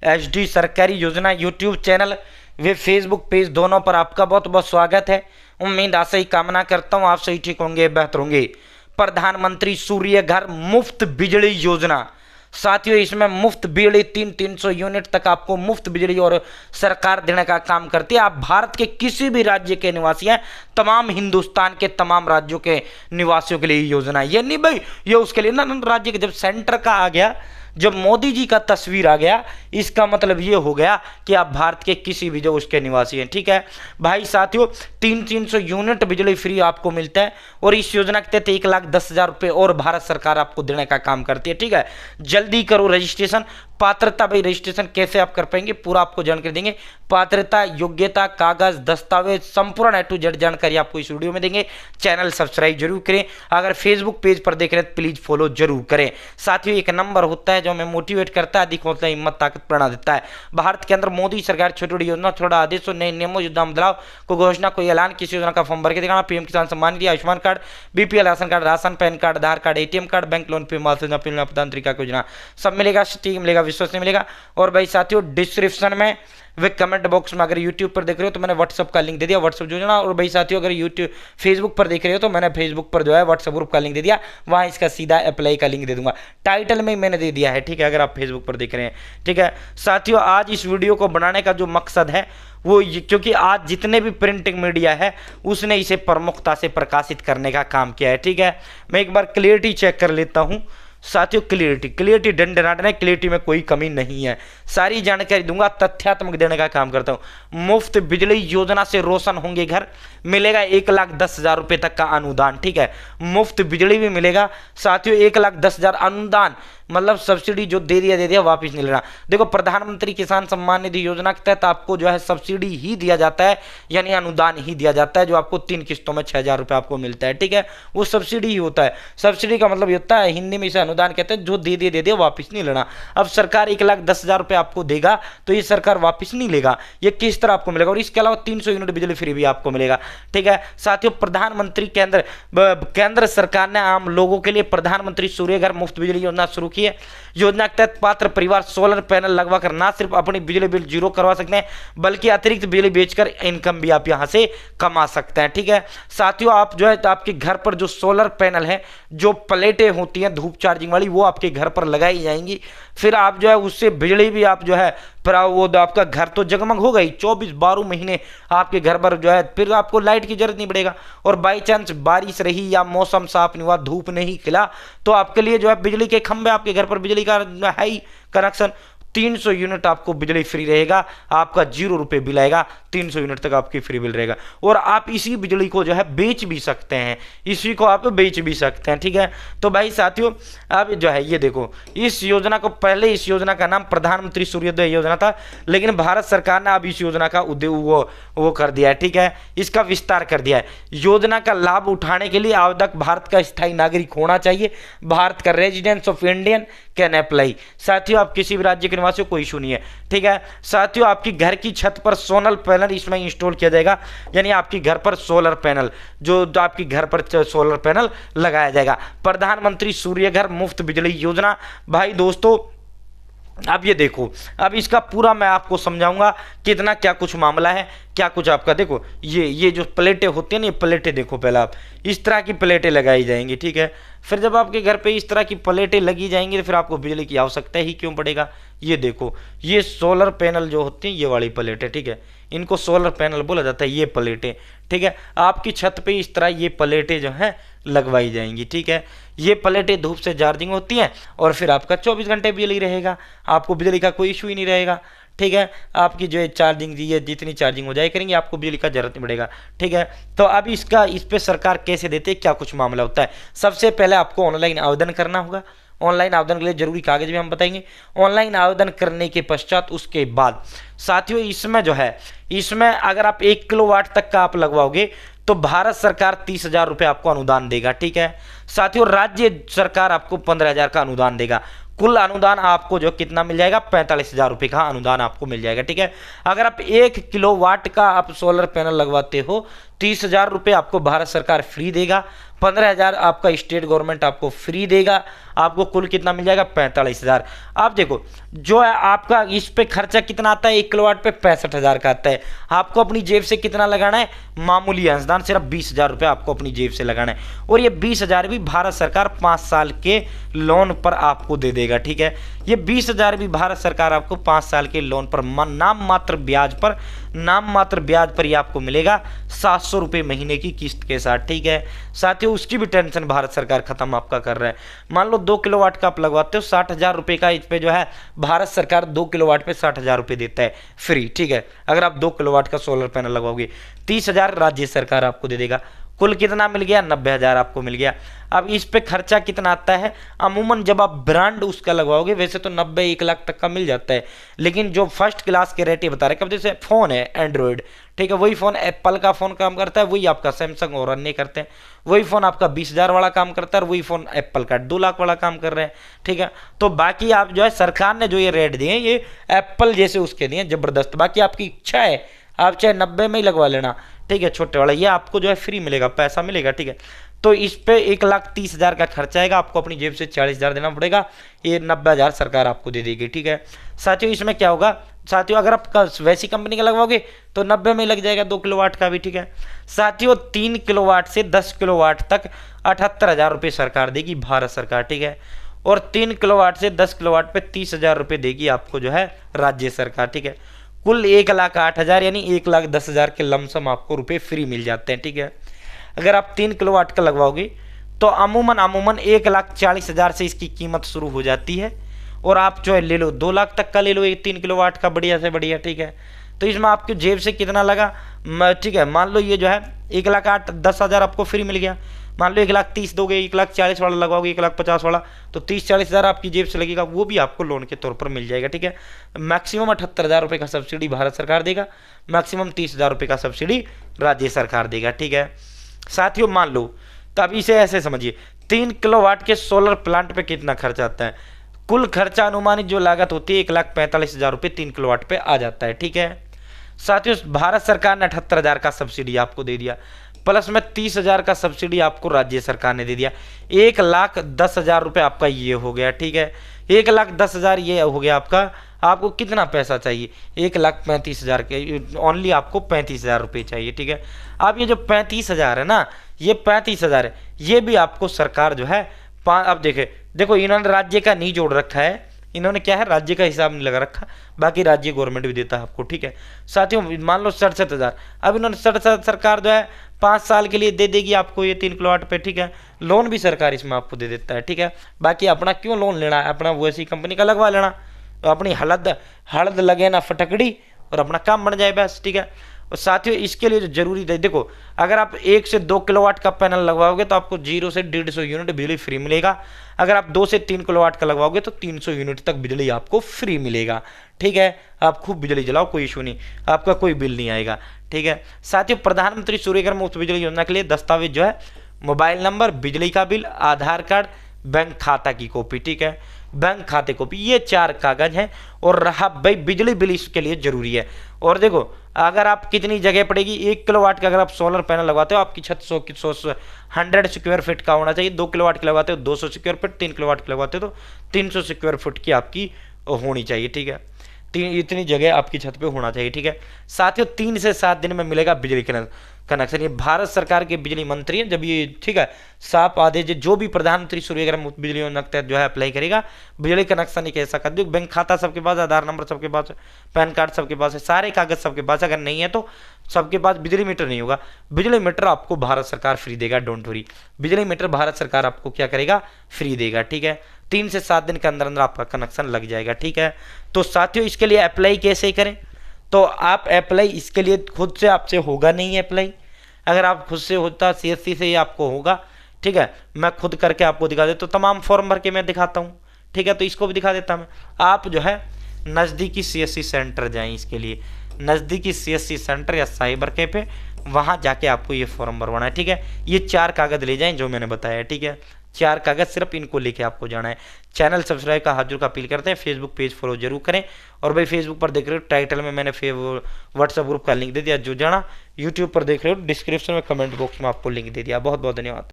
HD सरकारी योजना YouTube channel व फेसबुक पेज दोनों पर आपका बहुत बहुत स्वागत है। उम्मीद आशा ही कामना करता हूँ आप सही ठीक होंगे, बेहतर होंगे। प्रधानमंत्री सूर्य घर मुफ्त बिजली योजना, साथियों इसमें मुफ्त बिजली 300 यूनिट तक आपको मुफ्त बिजली और सरकार देने का काम करती है। आप भारत के किसी भी राज्य के निवासी हैं, तमाम हिंदुस्तान के तमाम राज्यों के निवासियों के लिए योजना है। ये नहीं भाई ये उसके लिए ना राज्य के, जब सेंटर का आ गया, जब मोदी जी का तस्वीर आ गया, इसका मतलब ये हो गया कि आप भारत के किसी भी जो उसके निवासी हैं। ठीक है भाई साथियों, 300 यूनिट बिजली फ्री आपको मिलता है और इस योजना के तहत 1,10,000 रुपये और भारत सरकार आपको देने का काम करती है। ठीक है, जल्दी करो रजिस्ट्रेशन। पात्रता, भाई रजिस्ट्रेशन कैसे आप कर पाएंगे पूरा आपको जानकारी देंगे। पात्रता, योग्यता, कागज, दस्तावेज, संपूर्ण A to Z जानकारी आपको इस वीडियो में देंगे। चैनल सब्सक्राइब जरूर करें। अगर फेसबुक पेज पर देख रहे हैं तो प्लीज फॉलो जरूर करें। साथियों एक नंबर होता है जो हमें मोटिवेट करता है, अधिक हौसला, हिम्मत, ताकत प्रेरणा देता है। भारत के अंदर मोदी सरकार छोटी छोटी योजना, छोटा आदेशों, नए नियमों, योजना बदलाव, कोई घोषणा, कोई ऐलान, किसी योजना का फॉर्म भर के दिखाना, PM Kisan Samman Nidhi, Ayushman card, BPL ration card, ration, PAN card, Aadhaar card, ATM card, bank loan, प्रधानमंत्री योजना, सब मिलेगा, ठीक मिलेगा, विश्वसनीय मिलेगा। और भाई साथियों डिस्क्रिप्शन में वे कमेंट बॉक्स में, अगर यूट्यूब पर देख रहे हो तो मैंने व्हाट्सअप का लिंक दे दिया, व्हाट्सअप जोड़ना। और भाई साथियों अगर यूट्यूब फेसबुक पर देख रहे हो तो मैंने फेसबुक पर जो है व्हाट्सअप ग्रुप का लिंक दे दिया, वहां इसका सीधा अप्लाई का लिंक दे दूंगा, टाइटल में मैंने दे दिया है। ठीक है, अगर आप फेसबुक पर देख रहे हैं। ठीक है साथियों, आज इस वीडियो को बनाने का जो मकसद है वो क्योंकि आज जितने भी प्रिंटिंग मीडिया है उसने इसे प्रमुखता से प्रकाशित करने का काम किया है। ठीक है, मैं एक बार क्लियरिटी चेक कर लेता हूं साथियों। क्लियरिटी डंडनाटन है, क्लियरिटी में कोई कमी नहीं है, सारी जानकारी दूंगा, तथ्यात्मक देने का काम करता हूं। मुफ्त बिजली योजना से रोशन होंगे घर, मिलेगा 1,10,000 रुपए तक का अनुदान। ठीक है, मुफ्त बिजली भी मिलेगा साथियों, 1,10,000 अनुदान, मतलब सब्सिडी जो दे दिया वापिस नहीं लेना। देखो प्रधानमंत्री किसान सम्मान निधि योजना के तहत आपको जो है सब्सिडी ही दिया जाता है, यानी अनुदान ही दिया जाता है, जो आपको 3 किस्तों में 6,000 रुपये आपको मिलता है। ठीक है, वो सब्सिडी ही होता है। सब्सिडी का मतलब ये होता है, हिंदी में इसे अनुदान कहते हैं, जो दे दिया वापिस नहीं लेना। अब सरकार 1,10,000 रुपये आपको देगा तो ये सरकार वापिस नहीं लेगा, ये किस तरह आपको मिलेगा। और इसके अलावा 300 यूनिट बिजली फ्री भी आपको मिलेगा। ठीक है साथियों, प्रधानमंत्री केंद्र सरकार ने आम लोगों के लिए प्रधानमंत्री सूर्य घर मुफ्त बिजली योजना शुरू की है। योजना के तहत पात्र परिवार सोलर पैनल लगवाकर ना सिर्फ अपनी बिजली बिल जीरो करवा सकते हैं, बल्कि अतिरिक्त बिजली बेचकर इनकम भी आप यहां से कमा सकते हैं। ठीक है साथियों, आप जो है तो आपके घर पर जो सोलर पैनल है, जो प्लेटें होती हैं धूप चार्जिंग वाली, वो आपके घर पर लगाई जाएंगी। फिर आप जो है उससे बिजली भी आप जो है फिर वो आपका घर तो जगमग हो गई, 24-12 महीने आपके घर पर जो है फिर आपको लाइट की जरूरत नहीं पड़ेगा। और बाई चांस बारिश रही या मौसम साफ नहीं हुआ, धूप नहीं खिला, तो आपके लिए जो है बिजली के खंभे, आपके घर पर बिजली का है ही कनेक्शन, 300 यूनिट आपको बिजली फ्री रहेगा, आपका 0 रुपये बिल आएगा, 300 यूनिट तक आपकी फ्री बिल रहेगा। और आप इसी बिजली को जो है बेच भी सकते हैं, इसी को आप बेच भी सकते हैं। ठीक है, तो भाई साथियों अब जो है ये देखो, इस योजना को, पहले इस योजना का नाम प्रधानमंत्री सूर्योदय योजना था, लेकिन भारत सरकार ने अब इस योजना का वो कर दिया है। ठीक है, इसका विस्तार कर दिया है। योजना का लाभ उठाने के लिए आवेदक भारत का स्थायी नागरिक होना चाहिए, भारत का residence of Indian can apply. साथियों आप किसी भी राज्य के निवासी, कोई इशू नहीं है। ठीक है साथियों, आपकी घर की छत पर सोलर पैनल इसमें इंस्टॉल किया जाएगा, यानी आपकी घर पर सोलर पैनल, जो आपकी घर पर सोलर पैनल लगाया जाएगा। प्रधानमंत्री सूर्य घर मुफ्त बिजली योजना। भाई दोस्तों अब ये देखो, अब इसका पूरा मैं आपको समझाऊंगा कितना क्या कुछ मामला है, क्या कुछ आपका। देखो ये जो प्लेटें होती हैं ना, ये प्लेटें देखो, पहले आप इस तरह की प्लेटें लगाई जाएंगी। ठीक है, फिर जब आपके घर पे इस तरह की प्लेटें लगी जाएंगी तो फिर आपको बिजली की आवश्यकता ही क्यों पड़ेगा। ये देखो, ये सोलर पैनल जो होती हैं, ये वाली प्लेटें, ठीक है, इनको सोलर पैनल बोला जाता है, ये प्लेटें। ठीक है, आपकी छत पे इस तरह ये प्लेटें जो हैं लगवाई जाएंगी। ठीक है, ये प्लेटें धूप से चार्जिंग होती हैं और फिर आपका 24 घंटे बिजली रहेगा, आपको बिजली का कोई इशू ही नहीं रहेगा। ठीक है, आपकी जो है चार्जिंग ये जितनी चार्जिंग हो जाए करेंगे, आपको बिजली का जरूरत नहीं पड़ेगा। ठीक है, तो अब इस पे सरकार कैसे देते हैं, क्या कुछ मामला होता है। सबसे पहले आपको ऑनलाइन आवेदन करना होगा। ऑनलाइन आवेदन के लिए जरूरी कागज भी हम बताएंगे। ऑनलाइन आवेदन करने के पश्चात उसके बाद साथियों इसमें जो है, इसमें अगर आप 1 किलोवाट तक का आप लगवाओगे तो भारत सरकार 30,000 रुपये आपको अनुदान देगा। ठीक है साथियों, राज्य सरकार आपको 15,000 का अनुदान देगा। कुल अनुदान आपको जो कितना मिल जाएगा, 45,000 रुपये का अनुदान आपको मिल जाएगा। ठीक है, अगर आप 1 किलोवाट का आप सोलर पैनल लगवाते हो 30,000 रुपये आपको भारत सरकार फ्री देगा, 15,000 आपका स्टेट गवर्नमेंट आपको फ्री देगा, आपको कुल कितना मिल जाएगा 45,000। आप देखो जो है आपका इस पे खर्चा कितना आता है, 1 किलोवाट पे 65,000 का आता है। आपको अपनी जेब से कितना लगाना है, मामूली अंशदान सिर्फ 20,000 रुपये आपको अपनी जेब से लगाना है, और ये 20,000 भी भारत सरकार 5 साल के लोन पर आपको दे देगा। ठीक है, ये 20,000 भी भारत सरकार आपको 5 साल के लोन पर नाम मात्र ब्याज पर ये आपको मिलेगा 700 रुपये महीने की किस्त के साथ। ठीक है साथियों, उसकी भी टेंशन भारत सरकार खत्म आपका कर रहा है। मान लो 2 किलोवाट का आप लगवाते हो, 60,000 रुपये का इस पे जो है भारत सरकार 2 किलोवाट पे 60,000 रुपये देता है फ्री। ठीक है, अगर आप 2 किलोवाट का सोलर पैनल लगवाओगे 30,000 राज्य सरकार आपको दे देगा, कुल कितना मिल गया 90,000 आपको मिल गया। अब इस पे खर्चा कितना आता है, अमूमन जब आप ब्रांड उसका लगवाओगे वैसे तो 90-1 लाख तक का मिल जाता है, लेकिन जो फर्स्ट क्लास के रेट ये बता रहे हैं, कब जैसे फोन है एंड्रॉयड, ठीक है, वही फोन एप्पल का फोन काम करता है, वही आपका सैमसंग और अन्य करते हैं, वही फोन आपका 20,000 वाला काम करता है और वही फोन एप्पल का 2 लाख वाला काम कर रहे हैं। ठीक है, तो बाकी आप जो है सरकार ने जो ये रेट दिए ये एप्पल जैसे उसके दिए जबरदस्त, बाकी आपकी इच्छा है आप चाहे 90 में ही लगवा लेना। ठीक है, छोटे वाला ये आपको जो है फ्री मिलेगा, पैसा मिलेगा। ठीक है, तो इस पे 1,30,000 का खर्चा आएगा, आपको अपनी जेब से 40,000 देना पड़ेगा, ये 90,000 सरकार आपको दे देगी। ठीक है साथियों, इसमें क्या होगा साथियों, अगर आप वैसी कंपनी का लगवाओगे तो 90 में लग जाएगा 2 किलोवाट का भी। ठीक है साथियों, 3 किलोवाट से 10 किलोवाट तक 78,000 रुपये सरकार देगी भारत सरकार। ठीक है, और 3 किलोवाट से 10 किलोवाट पे 30,000 रुपये देगी आपको जो है राज्य सरकार। ठीक है, कुल 1,08,000 यानी 1,10,000 के लमसम आपको रुपए फ्री मिल जाते हैं। ठीक है, अगर आप 3 किलोवाट का लगवाओगे तो अमूमन 1,40,000 से इसकी कीमत शुरू हो जाती है, और आप जो है ले लो 2 लाख तक का ले लो 3 किलोवाट का, बढ़िया से बढ़िया। ठीक है, तो इसमें आपकी जेब से कितना लगा, ठीक है, मान लो ये जो है 1,08,10,000 आपको फ्री मिल गया, मान लो 1,30,000 दोगे, 1,40,000 वाला लगवाओगे, 1,50,000 वाला, तो 30-40,000 आपकी जेब से लगेगा, वो भी आपको लोन के तौर पर मिल जाएगा। ठीक है, मैक्सिमम 78,000 रुपये का सब्सिडी भारत सरकार देगा, मैक्सिमम 30,000 रुपये का सब्सिडी राज्य सरकार देगा। ठीक है साथियों, मान लो तो अब इसे ऐसे समझिए, 3 किलोवाट के सोलर प्लांट पे कितना खर्चा आता है, कुल खर्चा अनुमानित जो लागत होती है 1,45,000 रुपये 3 किलोवाट पे आ जाता है। ठीक है साथियों, भारत सरकार ने 78,000 का सब्सिडी आपको दे दिया, प्लस में 30,000 का सब्सिडी आपको राज्य सरकार ने दे दिया, 1,10,000 रुपये आपका ये हो गया। ठीक है, 1,10,000 ये हो गया आपका, आपको कितना पैसा चाहिए, 1,35,000 के ओनली आपको 35,000 रुपये चाहिए। ठीक है, अब ये जो 35,000 है ना, ये 35,000 है, ये भी आपको सरकार जो है अब देखो इन्होंने राज्य का नहीं जोड़ रखा है, इन्होंने क्या है राज्य का हिसाब नहीं लगा रखा, बाकी राज्य गवर्नमेंट भी देता है आपको। ठीक है साथियों, मान लो 67,000, अब इन्होंने 67 सरकार जो है 5 साल के लिए दे देगी आपको ये 3 किलोवाट पे। ठीक है, लोन भी सरकार इसमें आपको दे देता है। ठीक है, बाकी अपना क्यों लोन लेना है, अपना वो ऐसी कंपनी का लगवा लेना, तो अपनी हड़द लगे ना फटकड़ी और अपना काम बन जाए बस। ठीक है, और साथियों इसके लिए जो जरूरी है, देखो अगर आप 1 से 2 किलोवाट का पैनल लगवाओगे तो आपको 0 से 150 यूनिट बिजली फ्री मिलेगा, अगर आप 2 से 3 किलोवाट का लगवाओगे तो 300 यूनिट तक बिजली आपको फ्री मिलेगा। ठीक है, आप खूब बिजली जलाओ, कोई इशू नहीं, आपका कोई बिल नहीं आएगा। ठीक है साथियों, प्रधानमंत्री सूर्यघर मुफ्त बिजली योजना के लिए दस्तावेज जो है मोबाइल नंबर, बिजली का बिल, आधार कार्ड, बैंक खाता की कॉपी। ठीक है, बैंक खाते कॉपी, ये 4 कागज हैं। और रहा भाई बिजली बिल, इसके लिए जरूरी है। और देखो अगर आप कितनी जगह पड़ेगी, 1 किलोवाट का अगर आप सोलर पैनल लगवाते हो आपकी छत 100 स्क्वायर फीट का होना चाहिए, 2 किलोवाट की लगवाते हो 200 स्क्वायर फीट, 3 किलोवाट की लगवाते हो तो 300 स्क्वायर फीट की आपकी होनी चाहिए। ठीक है, इतनी जगह आपकी छत पे होना चाहिए। ठीक है साथियों, 3 से 7 दिन में मिलेगा बिजली कनेक्शन। ये भारत सरकार के बिजली मंत्री हैं, जब ये ठीक है साफ आदेश जो भी प्रधानमंत्री सूर्यघर मुफ्त बिजली योजना के तहत जो है अप्लाई करेगा बिजली कनेक्शन एक ऐसा कर दो, बैंक खाता सबके पास, आधार नंबर सबके पास, पैन कार्ड सबके पास है, सारे कागज सबके पास, अगर नहीं है तो सबके पास बिजली मीटर नहीं होगा, बिजली मीटर आपको भारत सरकार फ्री देगा, डोंट वरी, बिजली मीटर भारत सरकार आपको क्या करेगा, फ्री देगा। ठीक है, 3 से 7 दिन के अंदर अंदर आपका कनेक्शन लग जाएगा। ठीक है, तो साथियों इसके लिए अप्लाई कैसे करें, तो आप अप्लाई इसके लिए खुद से आपसे होगा नहीं अप्लाई, अगर आप खुद से होता CSC से ही आपको होगा। ठीक है, मैं खुद करके आपको दिखा देता हूँ, तो तमाम फॉर्म भर के मैं दिखाता हूँ। ठीक है, तो इसको भी दिखा देता हूँ। आप जो है नज़दीकी CSC सेंटर जाएं, इसके लिए नज़दीकी CSC सेंटर या साइबर कैफे, वहाँ जाके आपको ये फॉर्म भरवाना है। ठीक है, ये 4 कागज़ ले जाएं जो मैंने बताया। ठीक है, 4 कागज, सिर्फ इनको लेके आपको जाना है। चैनल सब्सक्राइब का हाथ जोड़ का अपील करते हैं। फेसबुक पेज फॉलो जरूर करें। और भाई फेसबुक पर देख रहे हो टाइटल में मैंने व्हाट्सएप ग्रुप का लिंक दे दिया, जो जाना। यूट्यूब पर देख रहे हो डिस्क्रिप्शन में कमेंट बॉक्स में आपको लिंक दे दिया। बहुत बहुत धन्यवाद।